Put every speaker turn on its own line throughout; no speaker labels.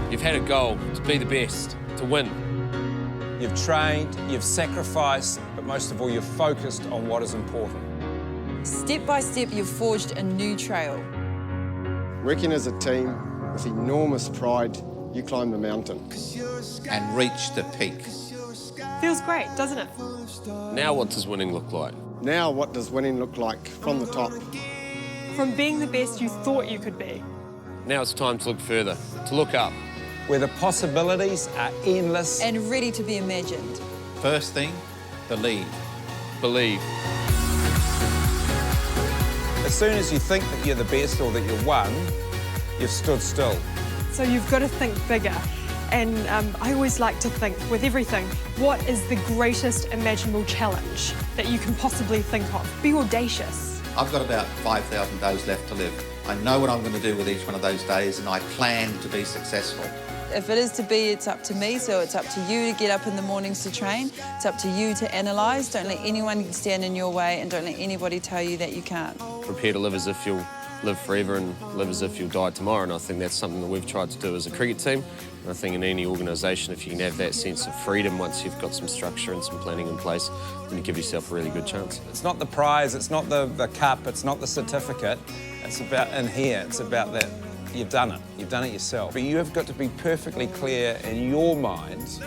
You've had a goal to be the best, to win.
You've trained, you've sacrificed, but most of all, you've focused on what is important.
Step by step, you've forged a new trail.
Working as a team with enormous pride, you climb the mountain.
And reach the peak.
Feels great, doesn't it?
Now what does winning look like?
Now, what does winning look like from the top?
From being the best you thought you could be.
Now it's time to look further, to look up.
Where the possibilities are endless.
And ready to be imagined.
First thing, believe.
Believe.
As soon as you think that you're the best or that you're won, you've stood still.
So you've got to think bigger. And I always like to think, with everything, what is the greatest imaginable challenge that you can possibly think of? Be audacious.
I've got about 5,000 days left to live. I know what I'm going to do with each one of those days, and I plan to be successful.
If it is to be, it's up to me, so it's up to you to get up in the mornings to train. It's up to you to analyse. Don't let anyone stand in your way and don't let anybody tell you that you can't.
Prepare to live as if you'll live forever and live as if you'll die tomorrow, and I think that's something that we've tried to do as a cricket team. And I think in any organisation, if you can have that sense of freedom once you've got some structure and some planning in place, then you give yourself a really good chance.
It's not the prize, it's not the cup, it's not the certificate. It's about in here, it's about that you've done it yourself. But you have got to be perfectly clear in your mind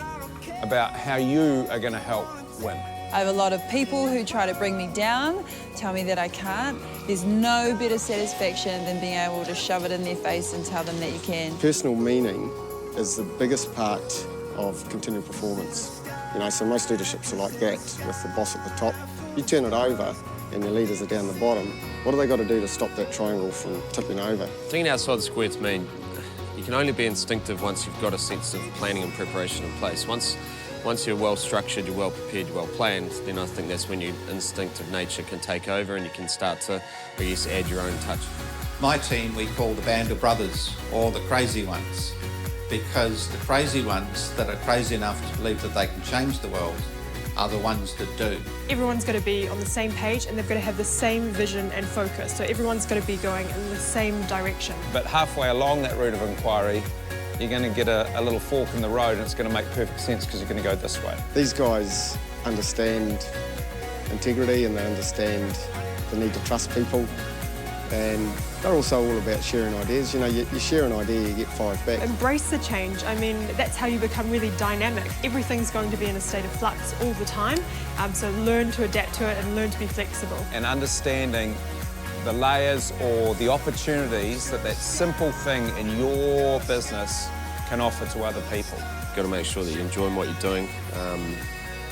about how you are going to help win.
I have a lot of people who try to bring me down, tell me that I can't. There's no better satisfaction than being able to shove it in their face and tell them that you can.
Personal meaning is the biggest part of continual performance. You know, so most leaderships are like that, with the boss at the top. You turn it over and your leaders are down the bottom. What do they got to do to stop that triangle from tipping over?
Thinking outside the square to me, you can only be instinctive once you've got a sense of planning and preparation in place. Once you're well structured, you're well prepared, you're well planned, then I think that's when your instinctive nature can take over and you can start to, I guess, add your own touch.
My team we call the Band of Brothers, or the Crazy Ones, because the crazy ones that are crazy enough to believe that they can change the world are the ones that do.
Everyone's got to be on the same page and they've got to have the same vision and focus. So everyone's got to be going in the same direction.
But halfway along that route of inquiry, you're going to get a little fork in the road and it's going to make perfect sense because you're going to go this way.
These guys understand integrity and they understand the need to trust people. And they're also all about sharing ideas. You know, you share an idea, you get 5 back.
Embrace the change. I mean, that's how you become really dynamic. Everything's going to be in a state of flux all the time. So learn to adapt to it and learn to be flexible.
And understanding the layers or the opportunities that simple thing in your business can offer to other people.
You've got to make sure that you're enjoying what you're doing.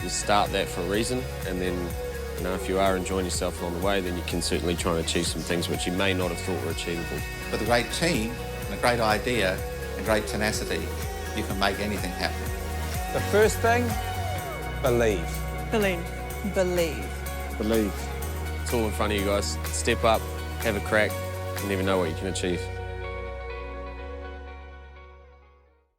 You start that for a reason, and then, you know, if you are enjoying yourself along the way, then you can certainly try and achieve some things which you may not have thought were achievable.
With a great team and a great idea and great tenacity, you can make anything happen.
The first thing, believe.
Believe.
Believe.
Believe.
It's all in front of you guys. Step up, have a crack. You never know what you can achieve.